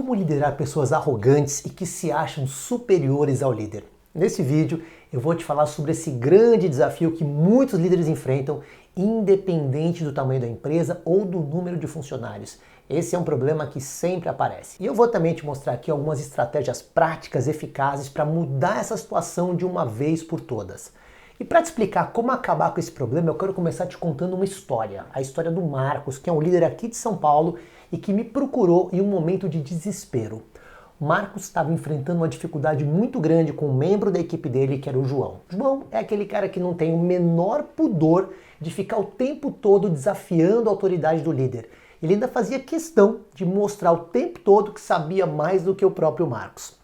Como liderar pessoas arrogantes e que se acham superiores ao líder? Nesse vídeo eu vou te falar sobre esse grande desafio que muitos líderes enfrentam, independente do tamanho da empresa ou do número de funcionários. Esse é um problema que sempre aparece. E eu vou também te mostrar aqui algumas estratégias práticas eficazes para mudar essa situação de uma vez por todas. E para te explicar como acabar com esse problema, eu quero começar te contando uma história. A história do Marcos, que é um líder aqui de São Paulo e que me procurou em um momento de desespero. O Marcos estava enfrentando uma dificuldade muito grande com um membro da equipe dele, que era o João. João é aquele cara que não tem o menor pudor de ficar o tempo todo desafiando a autoridade do líder. Ele ainda fazia questão de mostrar o tempo todo que sabia mais do que o próprio Marcos.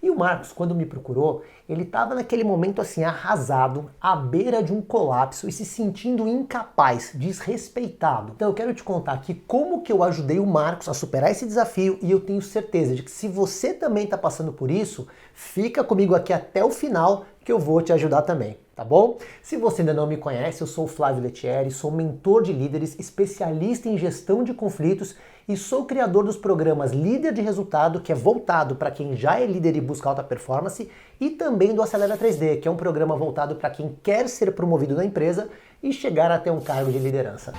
E o Marcos, quando me procurou, ele estava naquele momento assim, arrasado, à beira de um colapso e se sentindo incapaz, desrespeitado. Então eu quero te contar aqui como que eu ajudei o Marcos a superar esse desafio e eu tenho certeza de que se você também está passando por isso, fica comigo aqui até o final que eu vou te ajudar também, tá bom? Se você ainda não me conhece, eu sou o Flávio Lettieri, sou mentor de líderes, especialista em gestão de conflitos e sou criador dos programas Líder de Resultado, que é voltado para quem já é líder e busca alta performance, e também do Acelera 3D, que é um programa voltado para quem quer ser promovido na empresa e chegar até um cargo de liderança.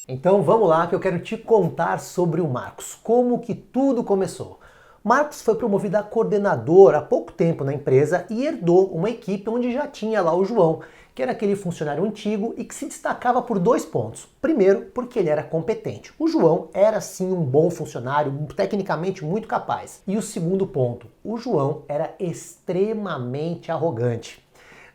Então vamos lá que eu quero te contar sobre o Marcos, como que tudo começou. Marcos foi promovido a coordenador há pouco tempo na empresa e herdou uma equipe onde já tinha lá o João, que era aquele funcionário antigo e que se destacava por 2 pontos. Primeiro, porque ele era competente. O João era sim um bom funcionário, tecnicamente muito capaz. E o segundo ponto, o João era extremamente arrogante.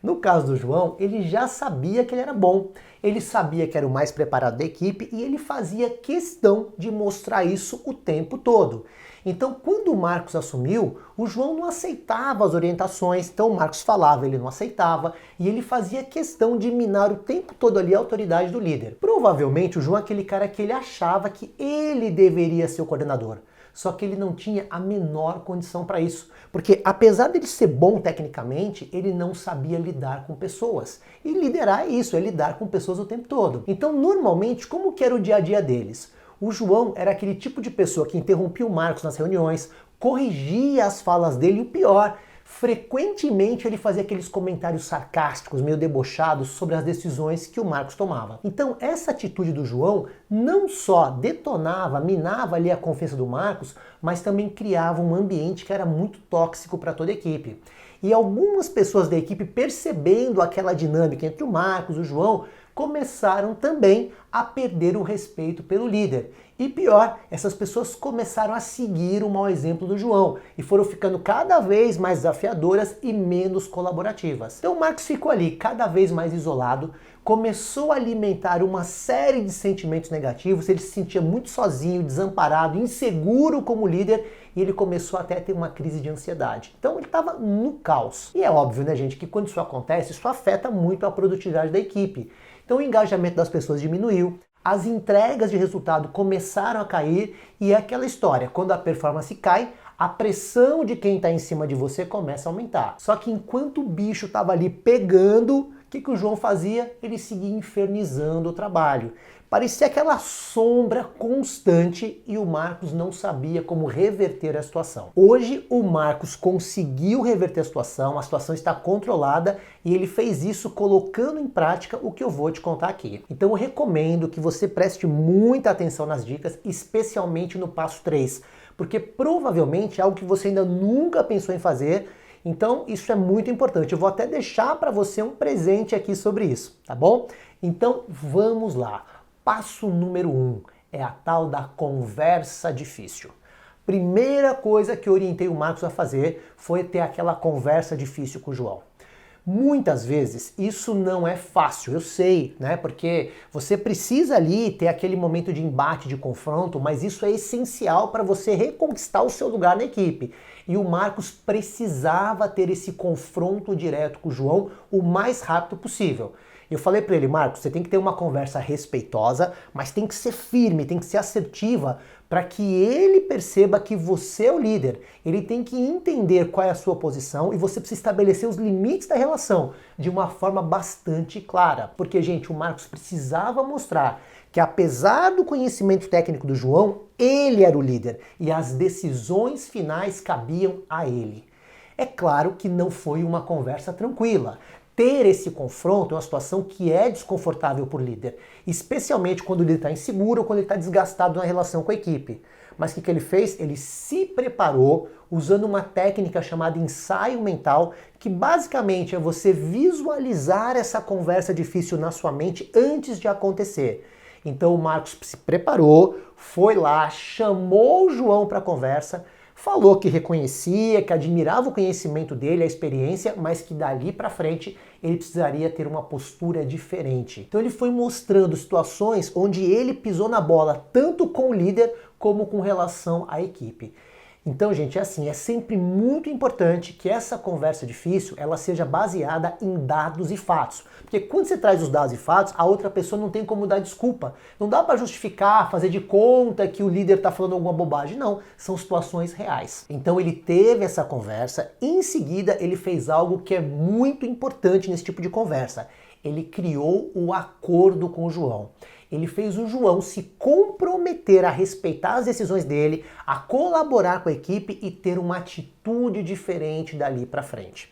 No caso do João, ele já sabia que ele era bom, ele sabia que era o mais preparado da equipe e ele fazia questão de mostrar isso o tempo todo. Então, quando o Marcos assumiu, o João não aceitava as orientações, então o Marcos falava, ele não aceitava, e ele fazia questão de minar o tempo todo ali a autoridade do líder. Provavelmente o João é aquele cara que ele achava que ele deveria ser o coordenador. Só que ele não tinha a menor condição para isso. Porque apesar dele ser bom tecnicamente, ele não sabia lidar com pessoas. E liderar é isso, é lidar com pessoas o tempo todo. Então, normalmente, como que era o dia a dia deles? O João era aquele tipo de pessoa que interrompia o Marcos nas reuniões, corrigia as falas dele e o pior, frequentemente ele fazia aqueles comentários sarcásticos, meio debochados sobre as decisões que o Marcos tomava. Então essa atitude do João não só detonava, minava ali a confiança do Marcos, mas também criava um ambiente que era muito tóxico para toda a equipe. E algumas pessoas da equipe, percebendo aquela dinâmica entre o Marcos e o João, começaram também a perder o respeito pelo líder. E pior, essas pessoas começaram a seguir o mau exemplo do João e foram ficando cada vez mais desafiadoras e menos colaborativas. Então o Marcos ficou ali cada vez mais isolado, começou a alimentar uma série de sentimentos negativos, ele se sentia muito sozinho, desamparado, inseguro como líder e ele começou até a ter uma crise de ansiedade. Então ele estava no caos. E é óbvio, né, gente, que quando isso acontece, isso afeta muito a produtividade da equipe. Então o engajamento das pessoas diminuiu, as entregas de resultado começaram a cair e é aquela história, quando a performance cai, a pressão de quem está em cima de você começa a aumentar. Só que enquanto o bicho estava ali pegando, o que o João fazia? Ele seguia infernizando o trabalho. Parecia aquela sombra constante e o Marcos não sabia como reverter a situação. Hoje o Marcos conseguiu reverter a situação está controlada e ele fez isso colocando em prática o que eu vou te contar aqui. Então eu recomendo que você preste muita atenção nas dicas, especialmente no passo 3, porque provavelmente é algo que você ainda nunca pensou em fazer. Então isso é muito importante. Eu vou até deixar para você um presente aqui sobre isso, tá bom? Então vamos lá. Passo número 1 é a tal da conversa difícil. Primeira coisa que eu orientei o Marcos a fazer foi ter aquela conversa difícil com o João. Muitas vezes isso não é fácil, eu sei, né? Porque você precisa ali ter aquele momento de embate, de confronto, mas isso é essencial para você reconquistar o seu lugar na equipe. E o Marcos precisava ter esse confronto direto com o João o mais rápido possível. Eu falei para ele, Marcos, você tem que ter uma conversa respeitosa, mas tem que ser firme, tem que ser assertiva, para que ele perceba que você é o líder. Ele tem que entender qual é a sua posição e você precisa estabelecer os limites da relação de uma forma bastante clara. Porque, gente, o Marcos precisava mostrar que que apesar do conhecimento técnico do João, ele era o líder e as decisões finais cabiam a ele. É claro que não foi uma conversa tranquila. Ter esse confronto é uma situação que é desconfortável para o líder, especialmente quando ele está inseguro ou quando ele está desgastado na relação com a equipe. Mas o que ele fez? Ele se preparou usando uma técnica chamada ensaio mental, que basicamente é você visualizar essa conversa difícil na sua mente antes de acontecer. Então o Marcos se preparou, foi lá, chamou o João para a conversa, falou que reconhecia, que admirava o conhecimento dele, a experiência, mas que dali para frente ele precisaria ter uma postura diferente. Então ele foi mostrando situações onde ele pisou na bola, tanto com o líder como com relação à equipe. Então, gente, é assim, é sempre muito importante que essa conversa difícil ela seja baseada em dados e fatos. Porque quando você traz os dados e fatos, a outra pessoa não tem como dar desculpa. Não dá para justificar, fazer de conta que o líder está falando alguma bobagem. Não, são situações reais. Então ele teve essa conversa, em seguida ele fez algo que é muito importante nesse tipo de conversa. Ele criou o acordo com o João. Ele fez o João se comprometer a respeitar as decisões dele, a colaborar com a equipe e ter uma atitude diferente dali para frente.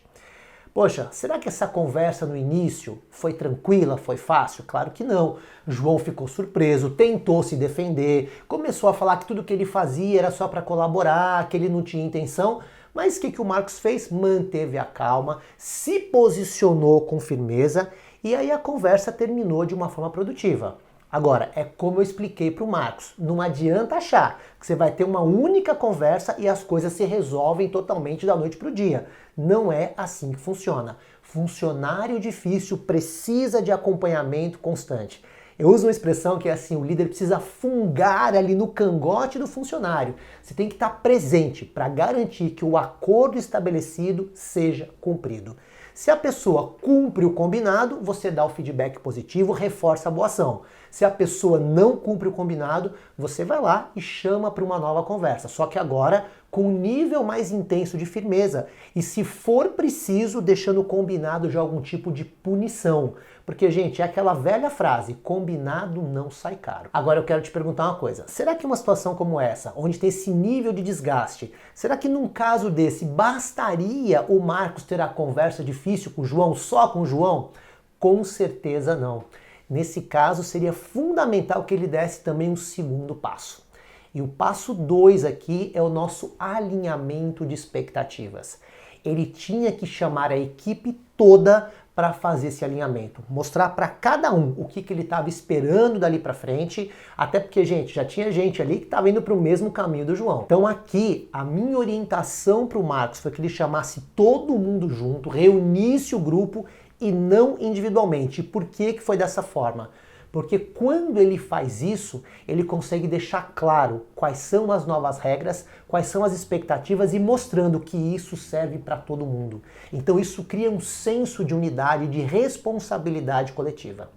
Poxa, será que essa conversa no início foi tranquila, foi fácil? Claro que não. João ficou surpreso, tentou se defender, começou a falar que tudo que ele fazia era só para colaborar, que ele não tinha intenção. Mas o que o Marcos fez? Manteve a calma, se posicionou com firmeza e aí a conversa terminou de uma forma produtiva. Agora, é como eu expliquei para o Marcos, não adianta achar que você vai ter uma única conversa e as coisas se resolvem totalmente da noite para o dia. Não é assim que funciona. Funcionário difícil precisa de acompanhamento constante. Eu uso uma expressão que é assim, o líder precisa fungar ali no cangote do funcionário. Você tem que estar presente para garantir que o acordo estabelecido seja cumprido. Se a pessoa cumpre o combinado, você dá o feedback positivo, reforça a boa ação. Se a pessoa não cumpre o combinado, você vai lá e chama para uma nova conversa. Só que agora com um nível mais intenso de firmeza. E se for preciso, deixando combinado já algum tipo de punição. Porque, gente, é aquela velha frase, combinado não sai caro. Agora eu quero te perguntar uma coisa. Será que uma situação como essa, onde tem esse nível de desgaste, será que num caso desse bastaria o Marcos ter a conversa difícil com o João, só com o João? Com certeza não. Nesse caso, seria fundamental que ele desse também um segundo passo. E o passo 2 aqui é o nosso alinhamento de expectativas. Ele tinha que chamar a equipe toda para fazer esse alinhamento, mostrar para cada um o que ele estava esperando dali para frente, até porque, gente, já tinha gente ali que estava indo para o mesmo caminho do João. Então aqui, a minha orientação para o Marcos foi que ele chamasse todo mundo junto, reunisse o grupo e não individualmente. E por que foi dessa forma? Porque quando ele faz isso, ele consegue deixar claro quais são as novas regras, quais são as expectativas e mostrando que isso serve para todo mundo. Então isso cria um senso de unidade, de responsabilidade coletiva.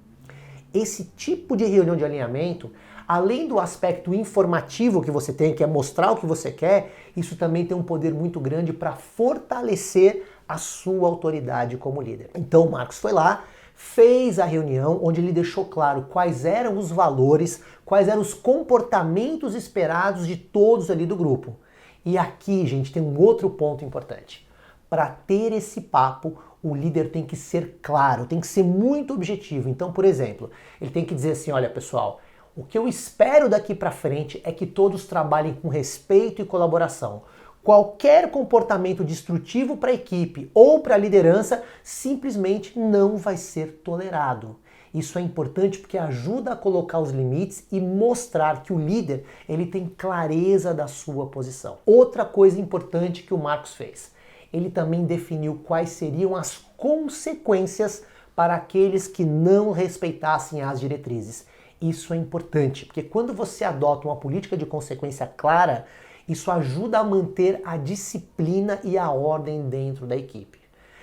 Esse tipo de reunião de alinhamento, além do aspecto informativo que você tem, que é mostrar o que você quer, isso também tem um poder muito grande para fortalecer a sua autoridade como líder. Então o Marcos foi lá, fez a reunião onde ele deixou claro quais eram os valores, quais eram os comportamentos esperados de todos ali do grupo. E aqui, gente, tem um outro ponto importante. Para ter esse papo, o líder tem que ser claro, tem que ser muito objetivo. Então, por exemplo, ele tem que dizer assim, olha pessoal, o que eu espero daqui para frente é que todos trabalhem com respeito e colaboração. Qualquer comportamento destrutivo para a equipe ou para a liderança simplesmente não vai ser tolerado. Isso é importante porque ajuda a colocar os limites e mostrar que o líder ele tem clareza da sua posição. Outra coisa importante que o Marcos fez, ele também definiu quais seriam as consequências para aqueles que não respeitassem as diretrizes. Isso é importante, porque quando você adota uma política de consequência clara, isso ajuda a manter a disciplina e a ordem dentro da equipe.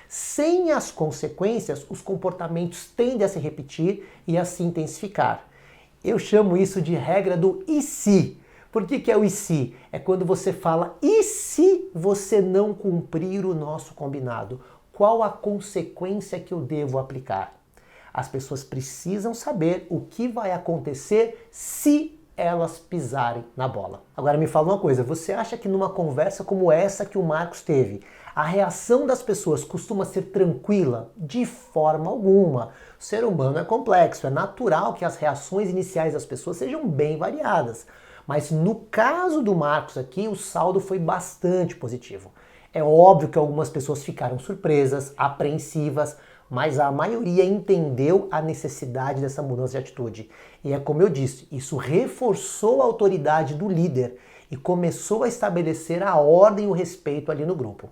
Sem as consequências, os comportamentos tendem a se repetir e a se intensificar. Eu chamo isso de regra do e se. Por que é o e se? É quando você fala, e se você não cumprir o nosso combinado? Qual a consequência que eu devo aplicar? As pessoas precisam saber o que vai acontecer se elas pisarem na bola. Agora me fala uma coisa, você acha que numa conversa como essa que o Marcos teve, a reação das pessoas costuma ser tranquila? De forma alguma. O ser humano é complexo, é natural que as reações iniciais das pessoas sejam bem variadas. Mas no caso do Marcos aqui, o saldo foi bastante positivo. É óbvio que algumas pessoas ficaram surpresas, apreensivas, mas a maioria entendeu a necessidade dessa mudança de atitude. E é como eu disse, isso reforçou a autoridade do líder e começou a estabelecer a ordem e o respeito ali no grupo.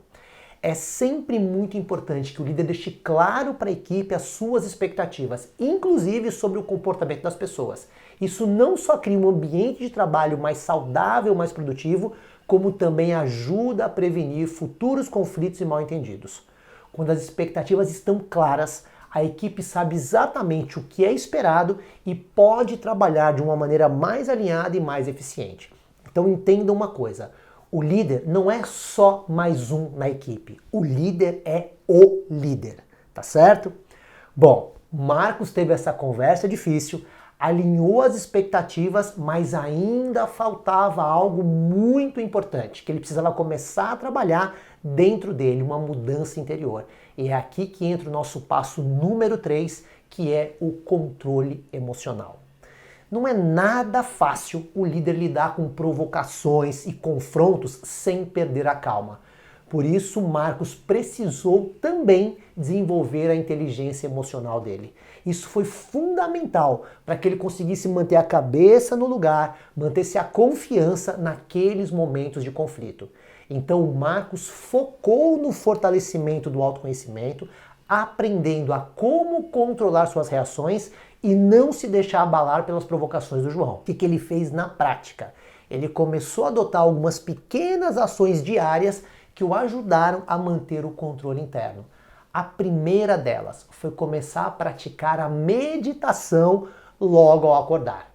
É sempre muito importante que o líder deixe claro para a equipe as suas expectativas, inclusive sobre o comportamento das pessoas. Isso não só cria um ambiente de trabalho mais saudável, mais produtivo, como também ajuda a prevenir futuros conflitos e mal-entendidos. Quando as expectativas estão claras, a equipe sabe exatamente o que é esperado e pode trabalhar de uma maneira mais alinhada e mais eficiente. Então entenda uma coisa, o líder não é só mais um na equipe, o líder é o líder, tá certo? Bom, Marcos teve essa conversa difícil, alinhou as expectativas, mas ainda faltava algo muito importante, que ele precisava começar a trabalhar dentro dele, uma mudança interior. E é aqui que entra o nosso passo número 3, que é o controle emocional. Não é nada fácil o líder lidar com provocações e confrontos sem perder a calma. Por isso, Marcos precisou também desenvolver a inteligência emocional dele. Isso foi fundamental para que ele conseguisse manter a cabeça no lugar, manter-se a confiança naqueles momentos de conflito. Então, o Marcos focou no fortalecimento do autoconhecimento, aprendendo a como controlar suas reações e não se deixar abalar pelas provocações do João. O que ele fez na prática? Ele começou a adotar algumas pequenas ações diárias que o ajudaram a manter o controle interno. A primeira delas foi começar a praticar a meditação logo ao acordar.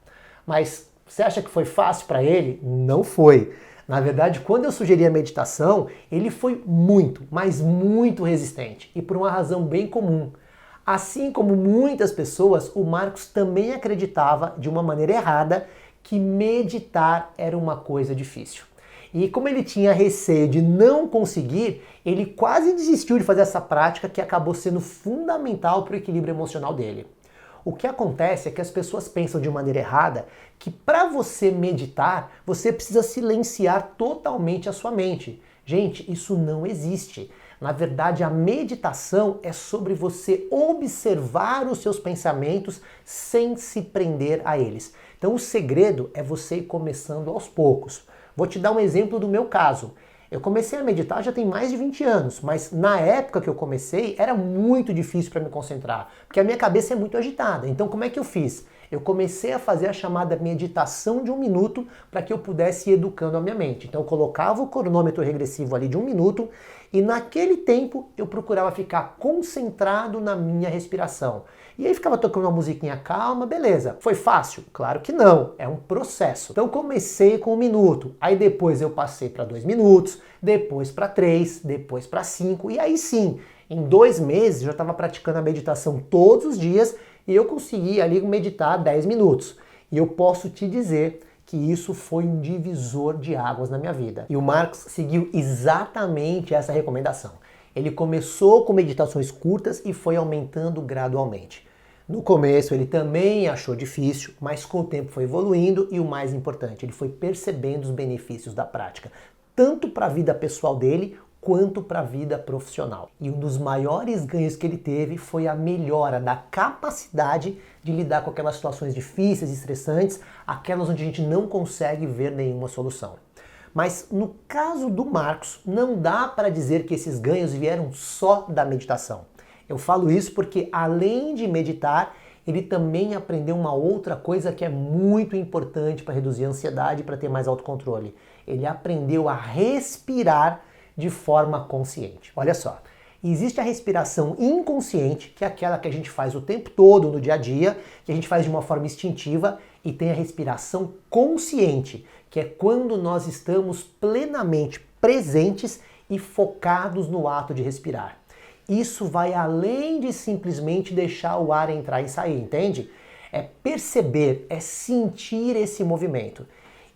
Mas você acha que foi fácil para ele? Não foi. Na verdade, quando eu sugeri a meditação, ele foi muito, mas muito resistente. E por uma razão bem comum. Assim como muitas pessoas, o Marcos também acreditava, de uma maneira errada, que meditar era uma coisa difícil. E como ele tinha receio de não conseguir, ele quase desistiu de fazer essa prática que acabou sendo fundamental para o equilíbrio emocional dele. O que acontece é que as pessoas pensam de maneira errada que para você meditar, você precisa silenciar totalmente a sua mente. Gente, isso não existe. Na verdade, a meditação é sobre você observar os seus pensamentos sem se prender a eles. Então o segredo é você ir começando aos poucos. Vou te dar um exemplo do meu caso. Eu comecei a meditar já tem mais de 20 anos, mas na época que eu comecei era muito difícil para me concentrar, porque a minha cabeça é muito agitada. Então como é que eu fiz? Eu comecei a fazer a chamada meditação de 1 minuto para que eu pudesse ir educando a minha mente. Então eu colocava o cronômetro regressivo ali de 1 minuto e naquele tempo eu procurava ficar concentrado na minha respiração. E aí ficava tocando uma musiquinha calma, beleza. Foi fácil? Claro que não, é um processo. Então comecei com 1 minuto, aí depois eu passei para 2 minutos, depois para 3, depois para 5, e aí sim, em 2 meses eu já estava praticando a meditação todos os dias e eu consegui ali meditar 10 minutos. E eu posso te dizer que isso foi um divisor de águas na minha vida. E o Marcos seguiu exatamente essa recomendação. Ele começou com meditações curtas e foi aumentando gradualmente. No começo ele também achou difícil, mas com o tempo foi evoluindo e o mais importante, ele foi percebendo os benefícios da prática, tanto para a vida pessoal dele quanto para a vida profissional. E um dos maiores ganhos que ele teve foi a melhora da capacidade de lidar com aquelas situações difíceis e estressantes, aquelas onde a gente não consegue ver nenhuma solução. Mas no caso do Marcos, não dá para dizer que esses ganhos vieram só da meditação. Eu falo isso porque, além de meditar, ele também aprendeu uma outra coisa que é muito importante para reduzir a ansiedade e para ter mais autocontrole. Ele aprendeu a respirar de forma consciente. Olha só, existe a respiração inconsciente, que é aquela que a gente faz o tempo todo no dia a dia, que a gente faz de uma forma instintiva, e tem a respiração consciente, que é quando nós estamos plenamente presentes e focados no ato de respirar. Isso vai além de simplesmente deixar o ar entrar e sair, entende? É perceber, é sentir esse movimento.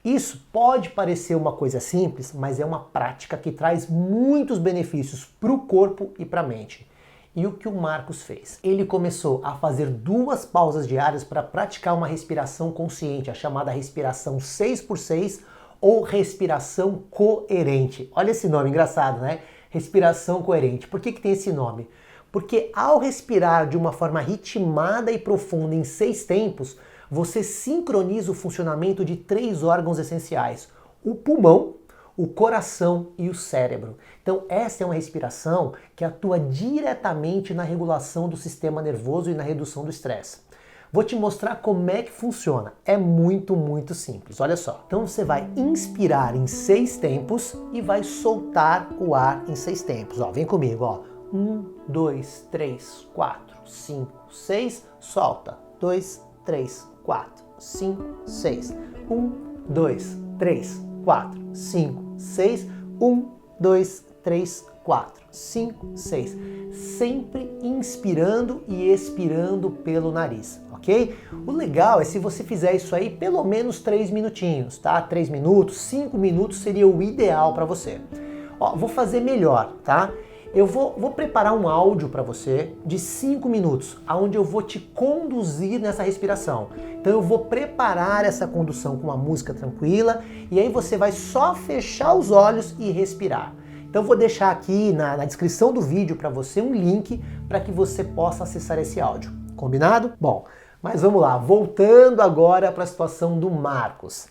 Isso pode parecer uma coisa simples, mas é uma prática que traz muitos benefícios para o corpo e para a mente. E o que o Marcos fez? Ele começou a fazer 2 pausas diárias para praticar uma respiração consciente, a chamada respiração 6x6 ou respiração coerente. Olha esse nome engraçado, né? Respiração coerente. Por que tem esse nome? Porque ao respirar de uma forma ritmada e profunda em 6 tempos, você sincroniza o funcionamento de 3 órgãos essenciais: o pulmão, o coração e o cérebro. Então essa é uma respiração que atua diretamente na regulação do sistema nervoso e na redução do estresse. Vou te mostrar como é que funciona. É muito, muito simples. Olha só. Então você vai inspirar em 6 tempos e vai soltar o ar em 6 tempos. Ó, vem comigo, ó. 1, 2, 3, 4, 5, 6. Solta. 2, 3, 4, 5, 6. 1, 2, 3, 4, 5, 6. 1, 2, 3, 4, 5, 6. Sempre inspirando e expirando pelo nariz, ok? O legal é se você fizer isso aí pelo menos 3 minutinhos, tá? 3 minutos, 5 minutos seria o ideal para você. Ó, vou fazer melhor, tá? Eu vou preparar um áudio para você de 5 minutos, onde eu vou te conduzir nessa respiração. Então eu vou preparar essa condução com uma música tranquila e aí você vai só fechar os olhos e respirar. Então eu vou deixar aqui na descrição do vídeo para você um link para que você possa acessar esse áudio. Combinado? Bom, mas vamos lá, voltando agora para a situação do Marcos.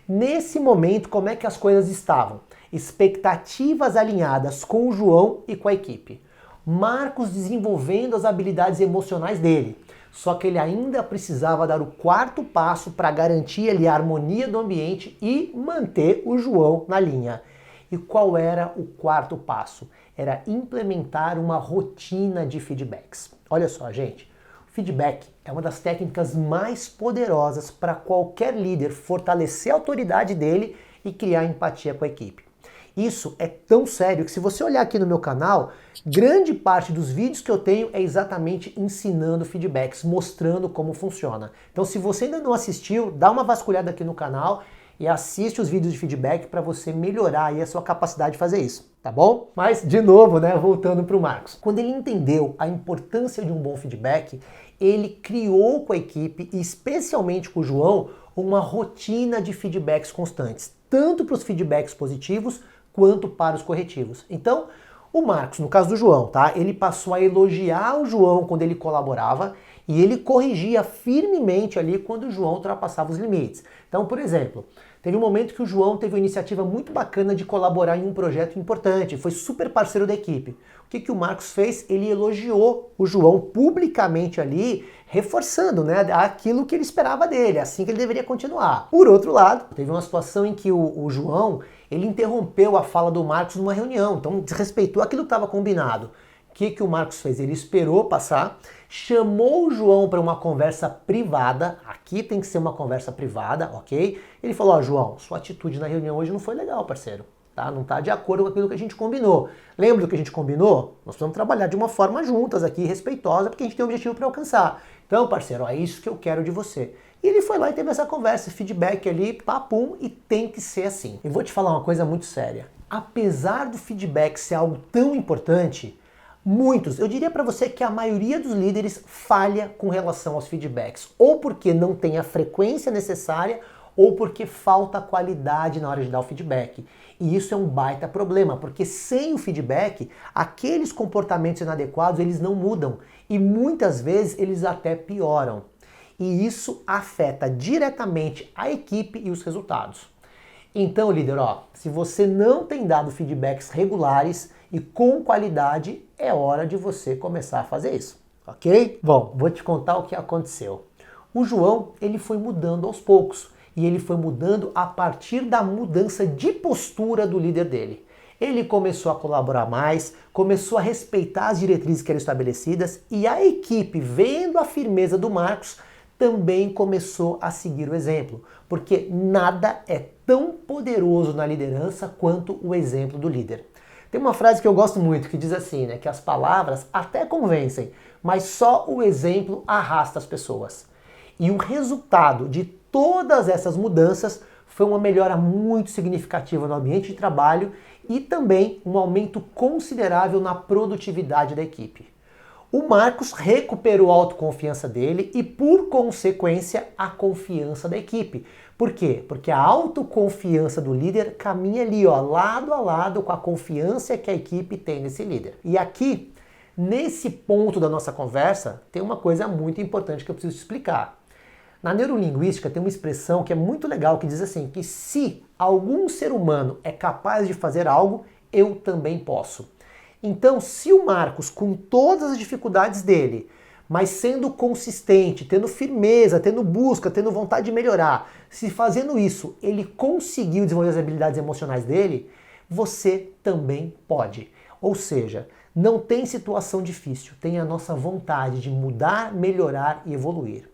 Nesse momento, como é que as coisas estavam? Expectativas alinhadas com o João e com a equipe. Marcos desenvolvendo as habilidades emocionais dele. Só que ele ainda precisava dar o 4º passo para garantir ali a harmonia do ambiente e manter o João na linha. E qual era o 4º passo? Era implementar uma rotina de feedbacks. Olha só, gente. Feedback é uma das técnicas mais poderosas para qualquer líder fortalecer a autoridade dele e criar empatia com a equipe. Isso é tão sério que se você olhar aqui no meu canal, grande parte dos vídeos que eu tenho é exatamente ensinando feedbacks, mostrando como funciona. Então se você ainda não assistiu, dá uma vasculhada aqui no canal e assiste os vídeos de feedback para você melhorar aí a sua capacidade de fazer isso, tá bom? Mas, de novo, né, voltando para o Marcos. Quando ele entendeu a importância de um bom feedback, ele criou com a equipe, e especialmente com o João, uma rotina de feedbacks constantes, tanto para os feedbacks positivos quanto para os corretivos. Então, o Marcos, no caso do João, tá? Ele passou a elogiar o João quando ele colaborava e ele corrigia firmemente ali quando o João ultrapassava os limites. Então, por exemplo, teve um momento que o João teve uma iniciativa muito bacana de colaborar em um projeto importante, foi super parceiro da equipe. O que o Marcos fez? Ele elogiou o João publicamente ali, reforçando, né, aquilo que ele esperava dele, assim que ele deveria continuar. Por outro lado, teve uma situação em que o João, ele interrompeu a fala do Marcos numa reunião, então desrespeitou aquilo que estava combinado. O que o Marcos fez? Ele esperou passar, chamou o João para uma conversa privada, aqui tem que ser uma conversa privada, ok? Ele falou, ó, João, sua atitude na reunião hoje não foi legal, parceiro. Tá? Não está de acordo com aquilo que a gente combinou. Lembra do que a gente combinou? Nós vamos trabalhar de uma forma juntas aqui, respeitosa, porque a gente tem um objetivo para alcançar. Então, parceiro, ó, é isso que eu quero de você. E ele foi lá e teve essa conversa, feedback ali, papum, e tem que ser assim. E vou te falar uma coisa muito séria. Apesar do feedback ser algo tão importante, muitos, eu diria para você que a maioria dos líderes falha com relação aos feedbacks, ou porque não tem a frequência necessária, ou porque falta qualidade na hora de dar o feedback. E isso é um baita problema, porque sem o feedback, aqueles comportamentos inadequados, eles não mudam. E muitas vezes eles até pioram. E isso afeta diretamente a equipe e os resultados. Então, líder, ó, se você não tem dado feedbacks regulares e com qualidade, é hora de você começar a fazer isso, ok? Bom, vou te contar o que aconteceu. O João, ele foi mudando aos poucos. E ele foi mudando a partir da mudança de postura do líder dele. Ele começou a colaborar mais, começou a respeitar as diretrizes que eram estabelecidas e a equipe, vendo a firmeza do Marcos, também começou a seguir o exemplo. Porque nada é tão poderoso na liderança quanto o exemplo do líder. Tem uma frase que eu gosto muito que diz assim, né, que as palavras até convencem, mas só o exemplo arrasta as pessoas. E o resultado de todas essas mudanças foi uma melhora muito significativa no ambiente de trabalho e também um aumento considerável na produtividade da equipe. O Marcos recuperou a autoconfiança dele e, por consequência, a confiança da equipe. Por quê? Porque a autoconfiança do líder caminha ali, ó, lado a lado com a confiança que a equipe tem nesse líder. E aqui, nesse ponto da nossa conversa, tem uma coisa muito importante que eu preciso te explicar. Na neurolinguística tem uma expressão que é muito legal que diz assim, que se algum ser humano é capaz de fazer algo, eu também posso. Então, se o Marcos, com todas as dificuldades dele, mas sendo consistente, tendo firmeza, tendo busca, tendo vontade de melhorar, se fazendo isso ele conseguiu desenvolver as habilidades emocionais dele, você também pode. Ou seja, não tem situação difícil, tem a nossa vontade de mudar, melhorar e evoluir.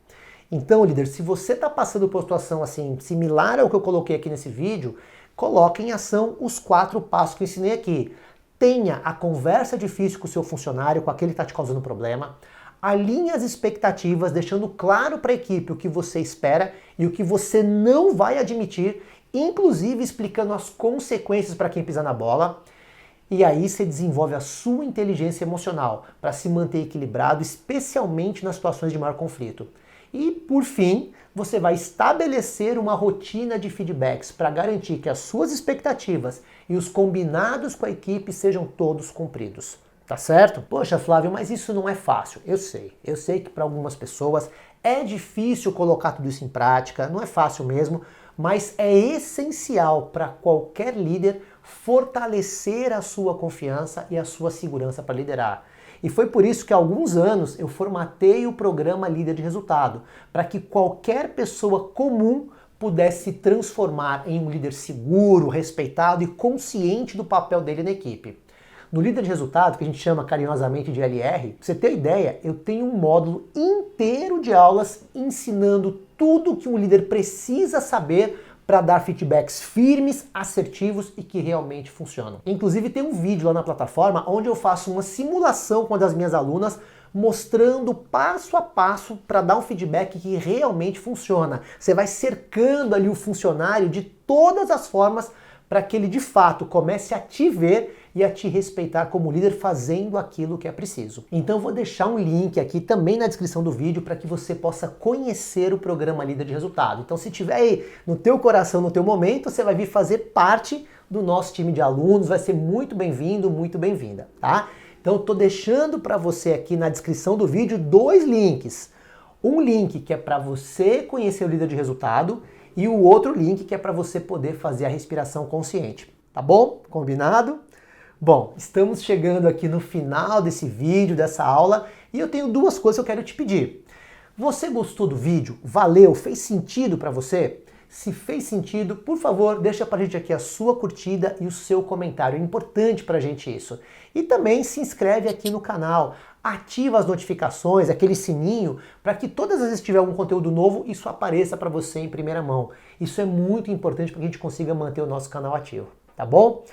Então, líder, se você está passando por uma situação assim, similar ao que eu coloquei aqui nesse vídeo, coloque em ação os 4 passos que eu ensinei aqui. Tenha a conversa difícil com o seu funcionário, com aquele que está te causando problema. Alinhe as expectativas, deixando claro para a equipe o que você espera e o que você não vai admitir, inclusive explicando as consequências para quem pisar na bola. E aí você desenvolve a sua inteligência emocional para se manter equilibrado, especialmente nas situações de maior conflito. E, por fim, você vai estabelecer uma rotina de feedbacks para garantir que as suas expectativas e os combinados com a equipe sejam todos cumpridos. Tá certo? Poxa, Flávio, mas isso não é fácil. Eu sei que para algumas pessoas é difícil colocar tudo isso em prática, não é fácil mesmo, mas é essencial para qualquer líder fortalecer a sua confiança e a sua segurança para liderar. E foi por isso que há alguns anos eu formatei o programa Líder de Resultado, para que qualquer pessoa comum pudesse se transformar em um líder seguro, respeitado e consciente do papel dele na equipe. No Líder de Resultado, que a gente chama carinhosamente de LR, pra você ter ideia, eu tenho um módulo inteiro de aulas ensinando tudo que um líder precisa saber para dar feedbacks firmes, assertivos e que realmente funcionam. Inclusive tem um vídeo lá na plataforma onde eu faço uma simulação com uma das minhas alunas mostrando passo a passo para dar um feedback que realmente funciona. Você vai cercando ali o funcionário de todas as formas para que ele de fato comece a te ver e a te respeitar como líder fazendo aquilo que é preciso. Então eu vou deixar um link aqui também na descrição do vídeo para que você possa conhecer o programa Líder de Resultado. Então se tiver aí no teu coração, no teu momento, você vai vir fazer parte do nosso time de alunos, vai ser muito bem-vindo, muito bem-vinda, tá? Então eu tô deixando para você aqui na descrição do vídeo 2 links. Um link que é para você conhecer o Líder de Resultado e o outro link que é para você poder fazer a respiração consciente. Tá bom? Combinado? Bom, estamos chegando aqui no final desse vídeo, dessa aula, e eu tenho 2 coisas que eu quero te pedir. Você gostou do vídeo? Valeu? Fez sentido para você? Se fez sentido, por favor, deixa pra gente aqui a sua curtida e o seu comentário. É importante pra gente isso. E também se inscreve aqui no canal, ativa as notificações, aquele sininho, para que todas as vezes que tiver algum conteúdo novo, isso apareça para você em primeira mão. Isso é muito importante para que a gente consiga manter o nosso canal ativo, tá bom?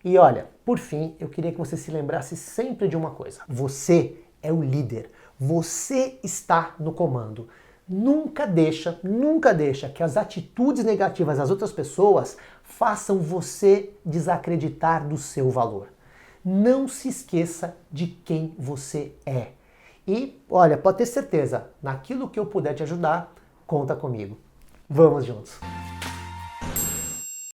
E olha, por fim, eu queria que você se lembrasse sempre de uma coisa. Você é o líder. Você está no comando. Nunca deixa que as atitudes negativas das outras pessoas façam você desacreditar do seu valor. Não se esqueça de quem você é. E, olha, pode ter certeza, naquilo que eu puder te ajudar, conta comigo. Vamos juntos!